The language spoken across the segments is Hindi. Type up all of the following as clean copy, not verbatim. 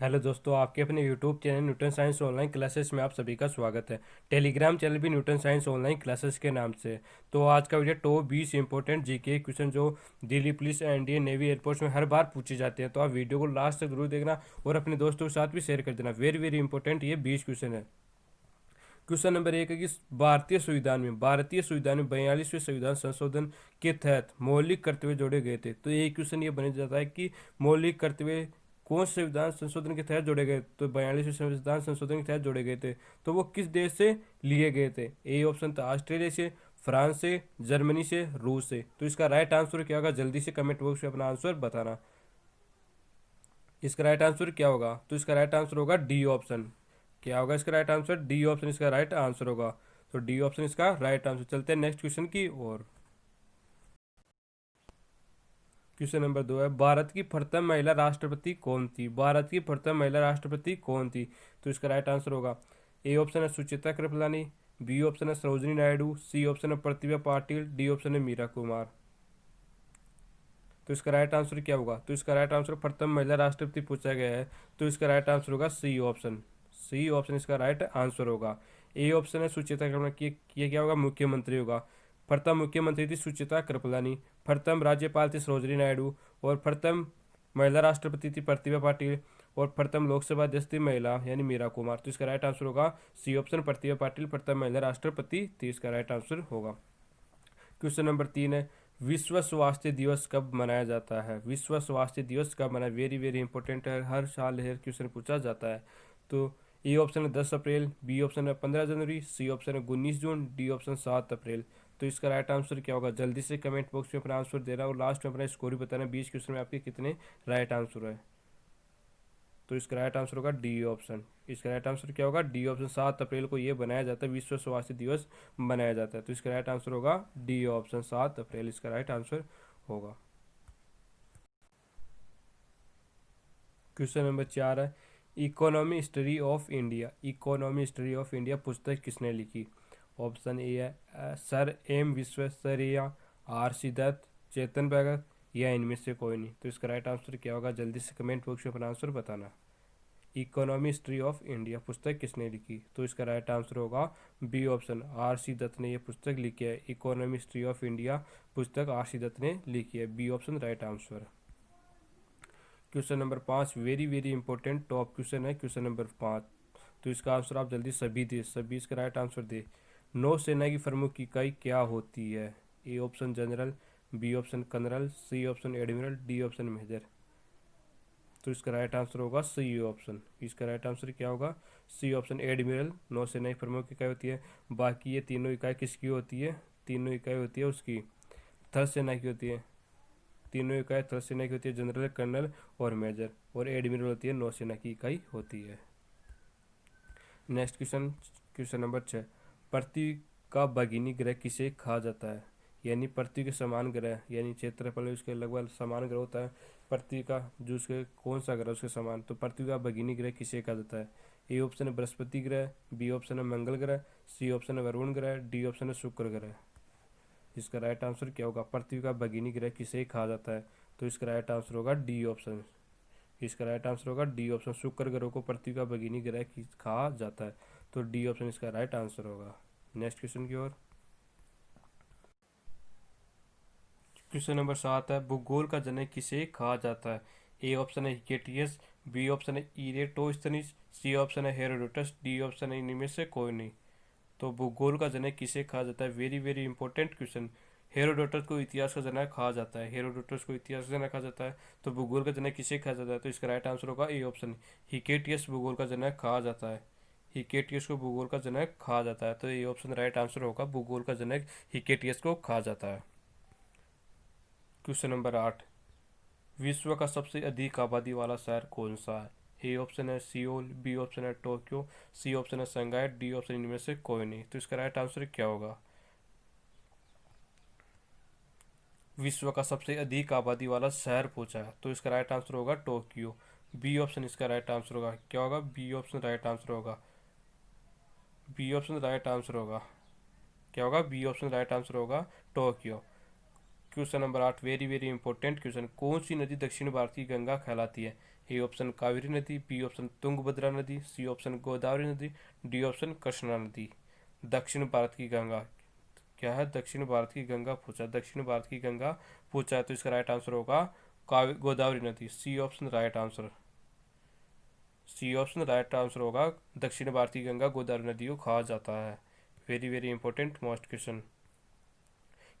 हेलो दोस्तों, आपके अपने YouTube channel Newton science online classes में आप सभी का स्वागत है। टेलीग्राम चैनल भी न्यूटन साइंस ऑनलाइन क्लासेस के नाम से। तो आज का video top 20 important GK question जो Delhi police and Indian navy air force में हर बार पूछे जाते हैं। तो आप वीडियो को लास्ट तक जरूर देखना और अपने दोस्तों के साथ भी शेयर कर देना। वेरी वेरी इंपॉर्टेंट ये 20 क्वेश्चन है। क्वेश्चन नंबर 1 है कि भारतीय संविधान में 42वें संविधान संशोधन के तहत मौलिक कर्तव्य जोड़े गए थे। तो ये क्वेश्चन ये बन जाता है कि मौलिक कर्तव्य कौन से संविधान संशोधन के तहत जोड़े गए। तो 42वें संविधान संशोधन के तहत जोड़े गए थे। तो वो किस देश से लिए गए थे। ए ऑप्शन था ऑस्ट्रेलिया से, फ्रांस से, जर्मनी से, रूस से। तो इसका राइट आंसर क्या होगा, जल्दी से कमेंट बॉक्स में अपना आंसर बताना। इसका राइट आंसर क्या होगा, तो इसका राइट आंसर होगा डी ऑप्शन। क्या होगा इसका राइट आंसर, डी ऑप्शन इसका राइट आंसर होगा। तो डी ऑप्शन इसका राइट आंसर। चलते हैं नेक्स्ट क्वेश्चन की ओर। क्वेश्चन नंबर 2 है, भारत की प्रथम महिला राष्ट्रपति कौन थी। भारत की प्रथम महिला राष्ट्रपति कौन थी। तो इसका राइट आंसर होगा ए ऑप्शन है सुचित्रा कृपलानी, बी ऑप्शन है सरोजिनी नायडू, सी ऑप्शन है प्रतिभा पाटिल, डी ऑप्शन है मीरा कुमार। तो इसका राइट आंसर क्या होगा, तो इसका राइट आंसर प्रथम महिला राष्ट्रपति पूछा गया है। तो इसका राइट आंसर होगा सी ऑप्शन। सी ऑप्शन इसका राइट आंसर होगा। ए ऑप्शन है सुचित्रा कृपलानी, ये क्या होगा, मुख्यमंत्री होगा। प्रथम मुख्यमंत्री थी सुचित्रा कृपलानी, प्रथम राज्यपाल थी सरोजिनी नायडू, और प्रथम महिला राष्ट्रपति थी प्रतिभा पाटिल, और प्रथम लोकसभा अध्यक्ष थी महिला यानी मीरा कुमार। तो इसका राइट आंसर होगा सी ऑप्शन, प्रतिभा पाटिल प्रथम महिला राष्ट्रपति थी। इसका राइट आंसर होगा। क्वेश्चन नंबर 3 है, विश्व स्वास्थ्य दिवस कब मनाया जाता है। विश्व स्वास्थ्य दिवस कब मनाया, वेरी वेरी इंपॉर्टेंट है, हर साल यह क्वेश्चन पूछा जाता है। तो ए ऑप्शन है 10 अप्रैल, बी ऑप्शन है 15 जनवरी, सी ऑप्शन है 19 जून, डी ऑप्शन 7 अप्रैल। तो इसका राइट आंसर क्या होगा, जल्दी से कमेंट बॉक्स में अपना आंसर देना और लास्ट में अपना स्कोर भी बताना 20 क्वेश्चन में आपके कितने राइट आंसर है। तो इसका राइट आंसर होगा डी ऑप्शन। इसका राइट आंसर क्या होगा, डी ऑप्शन। 7 अप्रैल को ये बनाया जाता है, विश्व स्वास्थ्य दिवस मनाया जाता है। तो इसका राइट आंसर होगा डी ऑप्शन, 7 अप्रैल इसका राइट आंसर होगा। क्वेश्चन नंबर 4 है, economy history of India. Economy history of India पुस्तक किसने लिखी। ऑप्शन ए है sir M Visvesvaraya, R C Dutt, Chetan Bhagat, या इनमें से कोई नहीं। तो इसका राइट आंसर क्या होगा, जल्दी से कमेंट बॉक्स में अपना आंसर बताना। इकोनॉमी हिस्ट्री ऑफ इंडिया पुस्तक किसने लिखी। तो इसका राइट आंसर होगा B option, R C Dutt ने यह पुस्तक लिखी है। इकोनॉमी हिस्ट्री ऑफ इंडिया पुस्तक आर सी दत्त ने लिखी है। B option right answer. Question number 5 very very important top question है। क्वेश्चन नंबर 5, तो इसका आंसर आप जल्दी सभी दे, सभी इसका राइट आंसर दे। नौसेना की प्रमुख इकाई क्या होती है। A option general, B option colonel, C option admiral, D option major. तो इसका राइट आंसर होगा सी ऑप्शन। इसका राइट आंसर क्या होगा, सी ऑप्शन एडमिरल नौसेना की प्रमुख इकाई होती है। बाकी ये तीनों इकाई किसकी होती है, तीनों इकाई होती है उसकी थल सेना की होती है। तीनों इकाई थल सेना की होती है, जनरल, कर्नल और मेजर, और एडमिरल होती है नौसेना की इकाई होती है। नेक्स्ट क्वेश्चन, क्वेश्चन नंबर 6, पृथ्वी का भगिनी ग्रह किसे कहा जाता है। यानी पृथ्वी के समान ग्रह, यानी क्षेत्रफल उसके लगभग समान ग्रह होता है पृथ्वी का, जो उसके कौन सा ग्रह उसके समान। तो पृथ्वी का भगिनी ग्रह किसे कहा जाता है। ए ऑप्शन है बृहस्पति ग्रह, बी ऑप्शन है मंगल ग्रह, सी ऑप्शन है वरुण ग्रह, डी ऑप्शन है शुक्र ग्रह। इसका राइट आंसर क्या होगा, पृथ्वी का भगिनी ग्रह किसे कहा जाता है। तो इसका राइट आंसर होगा डी ऑप्शन। इसका राइट आंसर होगा डी ऑप्शन, शुक्र ग्रह को पृथ्वी का भगिनी ग्रह कहा जाता है। तो डी ऑप्शन इसका राइट आंसर होगा। नेक्स्ट क्वेश्चन की ओर। क्वेश्चन नंबर 7 है, भूगोल का जनक किसे कहा जाता है। ए ऑप्शन है हिकेटियस, बी ऑप्शन है इरेटोस्थनीज, सी ऑप्शन है हेरोडोटस, डी ऑप्शन है इनमें से कोई नहीं। तो भूगोल का जनक किसे कहा जाता है, very very important question. Herodotus को इतिहास का जनक कहा जाता है। हेरोडोटस को इतिहास का जनक कहा जाता है। तो भूगोल का जनक किसे कहा जाता है। तो इसका राइट आंसर होगा ए ऑप्शन, हिकेटियस भूगोल का जनक कहा जाता है। हिकेटियस को भूगोल का जनक कहा जाता है। तो ये ऑप्शन राइट आंसर होगा, भूगोल का जनक हिकेटियस को कहा जाता है। क्वेश्चन नंबर 8, विश्व का सबसे अधिक आबादी वाला शहर कौन सा है। ए ऑप्शन है सियोल, बी ऑप्शन है टोक्यो, सी ऑप्शन है शंघाई, डी ऑप्शन इनमें से कोई नहीं। तो इसका राइट आंसर क्या होगा, विश्व का सबसे अधिक आबादी वाला शहर पूछा है। तो इसका राइट आंसर होगा टोक्यो। बी ऑप्शन इसका राइट आंसर होगा। क्या होगा, बी ऑप्शन राइट आंसर होगा। बी ऑप्शन राइट आंसर होगा। क्या होगा, बी ऑप्शन राइट आंसर होगा Tokyo. Question number 8 very very important question, कौन सी नदी दक्षिण भारत की गंगा कहलाती है? ए ऑप्शन कावेरी नदी, बी ऑप्शन तुंगभद्रा नदी, सी ऑप्शन गोदावरी नदी, डी ऑप्शन कृष्णा नदी। दक्षिण भारत की गंगा क्या है? दक्षिण भारत की गंगा पूछा, दक्षिण भारत की गंगा पूछा है, तो इसका राइट आंसर होगा गोदावरी नदी। C option right answer, C option right answer होगा। दक्षिण भारत की गंगा गोदावरी नदी को कहा जाता है। Very very important most question.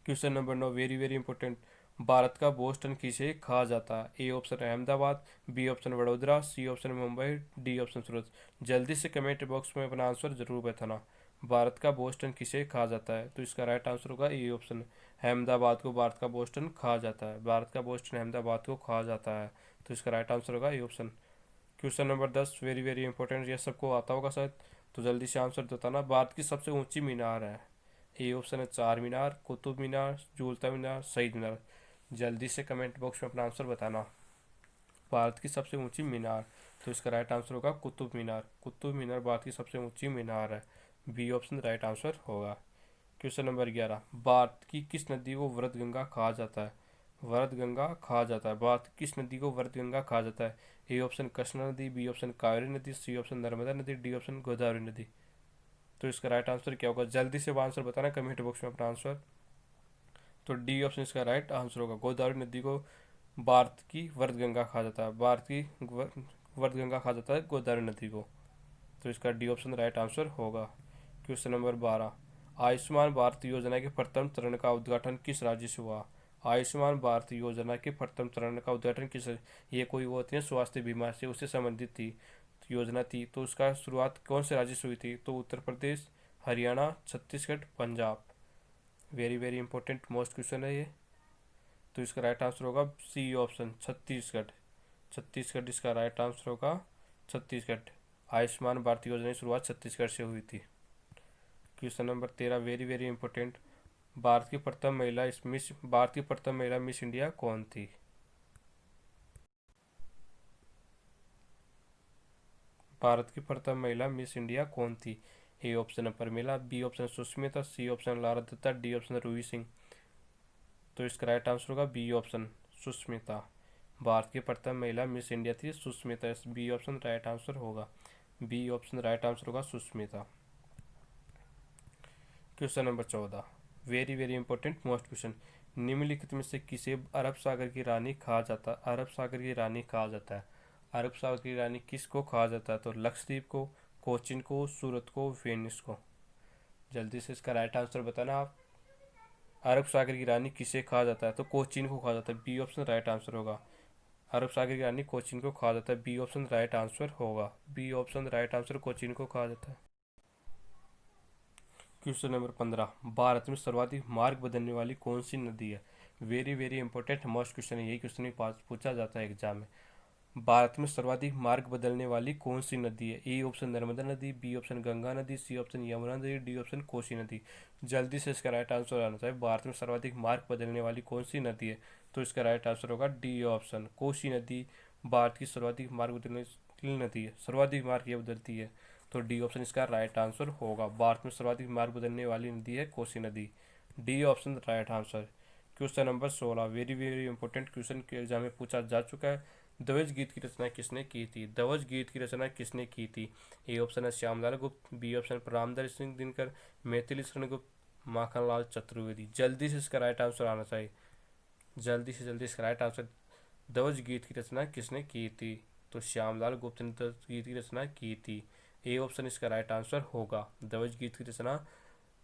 Question number 9 very very important, Bharat का बोस्टन किसे कहा जाता है? A option Ahmedabad, B option Vadodara, C option Mumbai, D option Surat. जल्दी से कमेंट बॉक्स में अपना आंसर जरूर बताना। भारत का बोस्टन किसे कहा जाता है? तो इसका राइट आंसर होगा ए ऑप्शन, अहमदाबाद को भारत का बोस्टन कहा जाता है। भारत का बोस्टन अहमदाबाद को कहा जाता है, तो इसका राइट आंसर होगा A option. Question number 10 very very important, ये सबको आता होगा शायद, तो जल्दी से आंसर बताना। भारत की सबसे ऊंची मीनार है? ए ऑप्शन है चार मीनार, कुतुब मीनार, झूलता मीनार, शहीद मीनार। जल्दी से कमेंट बॉक्स में अपना आंसर बताना। भारत की सबसे ऊंची मीनार, तो इसका राइट आंसर होगा कुतुब मीनार। कुतुब मीनार भारत की सबसे ऊंची मीनार है। बी ऑप्शन राइट आंसर होगा। क्वेश्चन नंबर 11, भारत की किस नदी को वृत गंगा कहा जाता है? वृत गंगा कहा जाता है, भारत की किस नदी को वृत गंगा कहा जाता है? ए ऑप्शन कृष्णा नदी, बी ऑप्शन कावेरी नदी, सी ऑप्शन नर्मदा नदी, डी ऑप्शन गोदावरी नदी। तो इसका राइट आंसर क्या होगा? जल्दी से आंसर बताना कमेंट बॉक्स में अपना आंसर। तो डी ऑप्शन इसका राइट आंसर होगा। गोदावरी नदी को भारत की वर्ध गंगा कहा जाता है, भारत की वर्ध गंगा कहा जाता है गोदावरी नदी को, तो इसका डी ऑप्शन राइट आंसर होगा। क्वेश्चन नंबर 12, आयुष्मान भारत योजना के प्रथम चरण का उद्घाटन किस राज्य से हुआ? आयुष्मान भारत योजना के प्रथम चरण का उद्घाटन किस, ये कोई वो होती है स्वास्थ्य बीमा से उससे संबंधित थी योजना थी, तो उसका शुरुआत कौन से राज्य से हुई थी? तो Uttar Pradesh, Haryana, Chhattisgarh, Punjab. Very very important most question है ये, तो इसका राइट आंसर होगा सी ऑप्शन छत्तीसगढ़। छत्तीसगढ़ इसका राइट आंसर होगा, छत्तीसगढ़। आयुष्मान भारत योजना की शुरुआत छत्तीसगढ़ से हुई थी। Question number 13 very very important, Bharat की प्रथम महिला मिस इंडिया कौन थी? भारत की प्रथम महिला मिस इंडिया कौन थी? ए ऑप्शन है Parmila, B option Sushmita, C option Lara Dutta, D option Ruhi Singh. तो इसका राइट आंसर होगा बी ऑप्शन सुष्मिता। भारत की प्रथम महिला मिस इंडिया थी Sushmita, B option right answer होगा। बी ऑप्शन राइट आंसर होगा Sushmita. Question number 14 very very important most question, निम्नलिखित में से किसे अरब सागर की रानी कहा जाता है? अरब सागर की रानी कहा जाता है, अरब सागर की रानी किसको कहा जाता है? तो लक्षद्वीप को, कोचिन को, सूरत को, वेनिस को। जल्दी से इसका राइट आंसर बताना आप। अरब सागर की रानी किसे कहा जाता है? तो कोचिन को कहा जाता है, बी ऑप्शन राइट आंसर होगा। अरब सागर की रानी कोचिन को कहा जाता है, बी ऑप्शन राइट आंसर होगा। B option right answer Cochin को कहा जाता है। क्वेश्चन नंबर 15, भारत में सर्वाधिक मार्ग बदलने वाली कौन सी नदी है? Very very important most question है, यही क्वेश्चन भी पूछा जाता है एग्जाम में। भारत में सर्वाधिक मार्ग बदलने वाली कौन सी नदी है? ए ऑप्शन नर्मदा नदी, बी ऑप्शन गंगा नदी, सी ऑप्शन यमुना नदी, डी ऑप्शन कोसी नदी। जल्दी से इसका राइट आंसर आना चाहिए। भारत में सर्वाधिक मार्ग बदलने वाली कौन सी नदी है? तो इसका राइट आंसर होगा डी ऑप्शन कोसी नदी। भारत की सर्वाधिक मार्ग बदलने वाली नदी है, सर्वाधिक मार्ग ये बदलती है, तो डी ऑप्शन इसका राइट आंसर होगा। भारत में सर्वाधिक मार्ग बदलने वाली नदी है कोसी नदी। D option right answer. Question number 16 very very important question के एग्जाम में पूछा जा चुका है। ध्वज गीत की रचना किसने की थी? ध्वज गीत की रचना किसने की थी? ए ऑप्शन है श्यामलाल गुप्त, बी ऑप्शन रामधारी सिंह दिनकर, मैथिली शरण गुप्त, माखनलाल चतुर्वेदी। जल्दी से इसका राइट आंसर आना चाहिए, जल्दी से जल्दी इसका राइट आंसर। ध्वज गीत की रचना किसने की थी? तो श्यामलाल गुप्त ने ध्वज गीत की रचना की थी। ए ऑप्शन इसका राइट आंसर होगा। ध्वज गीत की रचना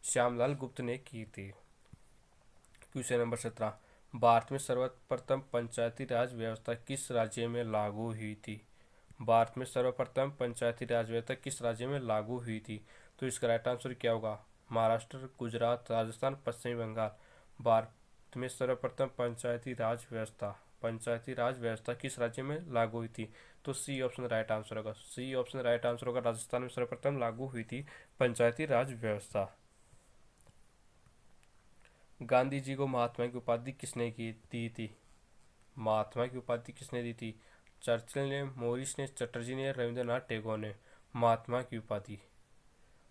श्यामलाल गुप्त ने की थी। क्वेश्चन नंबर 17, भारत में सर्वप्रथम पंचायती राज व्यवस्था किस राज्य में लागू हुई थी? भारत में सर्वप्रथम पंचायती राज व्यवस्था किस राज्य में लागू हुई थी? तो इसका राइट आंसर क्या होगा? महाराष्ट्र, गुजरात, राजस्थान, पश्चिम बंगाल। भारत में सर्वप्रथम पंचायती राज व्यवस्था किस राज्य में लागू हुई थी? तो सी ऑप्शन राइट आंसर होगा। सी ऑप्शन राइट आंसर होगा, राजस्थान में सर्वप्रथम लागू हुई थी पंचायती राज व्यवस्था। गांधी जी को महात्मा की उपाधि किसने दी थी? महात्मा की उपाधि किसने दी थी? चर्चिल ने, मोरिस ने, चटर्जी ने, रविंद्रनाथ टैगोर ने। महात्मा की उपाधि,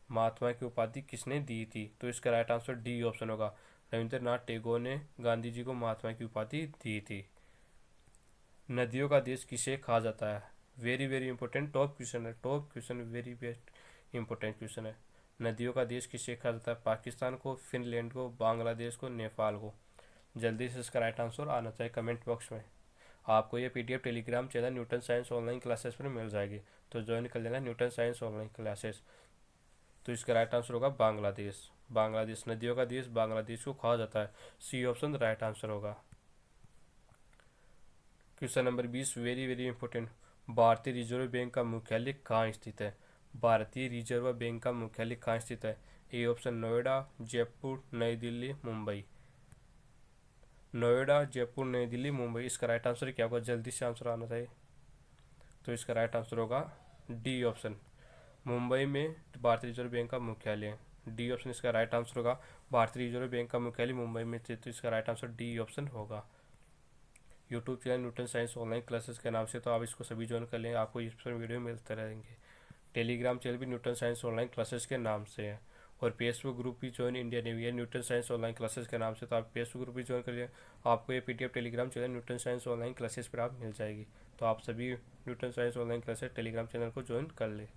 महात्मा की उपाधि किसने दी थी? तो इसका राइट आंसर डी ऑप्शन होगा। रविंद्रनाथ टैगोर ने गांधी जी को महात्मा की उपाधि दी थी। नदियों का देश किसे कहा जाता है? Very very important top question है, top question, very best important question है। नदियों का देश किसे कहा जाता है? पाकिस्तान को, फिनलैंड को, बांग्लादेश को, नेपाल को। जल्दी से इसका राइट आंसर आना चाहिए कमेंट बॉक्स में। आपको ये PDF Telegram channel Newton science online classes पर मिल जाएगी, तो ज्वाइन कर लेना न्यूटन साइंस ऑनलाइन क्लासेस। तो इसका राइट आंसर होगा बांग्लादेश। बांग्लादेश, नदियों का देश बांग्लादेश को कहा जाता है। सी ऑप्शन राइट आंसर होगा। Question number 20 very very important. भारतीय रिजर्व बैंक का मुख्यालय कहाँ स्थित है? भारतीय रिजर्व बैंक का मुख्यालय कहाँ स्थित है? ए ऑप्शन नोएडा, जयपुर, नई दिल्ली, मुंबई। नोएडा, जयपुर, नई दिल्ली, मुंबई। इसका राइट आंसर क्या होगा? जल्दी से आंसर आना चाहिए। तो इसका राइट आंसर होगा डी ऑप्शन, मुंबई में भारतीय रिजर्व बैंक का मुख्यालय है। डी ऑप्शन इसका राइट आंसर होगा। भारतीय रिजर्व बैंक का मुख्यालय मुंबई में स्थित, तो इसका राइट आंसर डी ऑप्शन होगा। YouTube channel Newton science online classes के नाम से, तो आप इसको सभी ज्वाइन कर लें, आपको इस पर वीडियो मिलते रहेंगे। टेलीग्राम चैनल भी न्यूटन साइंस ऑनलाइन क्लासेस के नाम से है, और फेसबुक ग्रुप भी ज्वाइन इंडिया नेवी है न्यूटन साइंस ऑनलाइन क्लासेस के नाम से, तो आप फेसबुक ग्रुप भी ज्वाइन कर लिया। आपको ये PDF Telegram channel Newton science online classes पर आप मिल जाएगी, तो आप सभी Newton science online classes Telegram channel को ज्वाइन कर लें।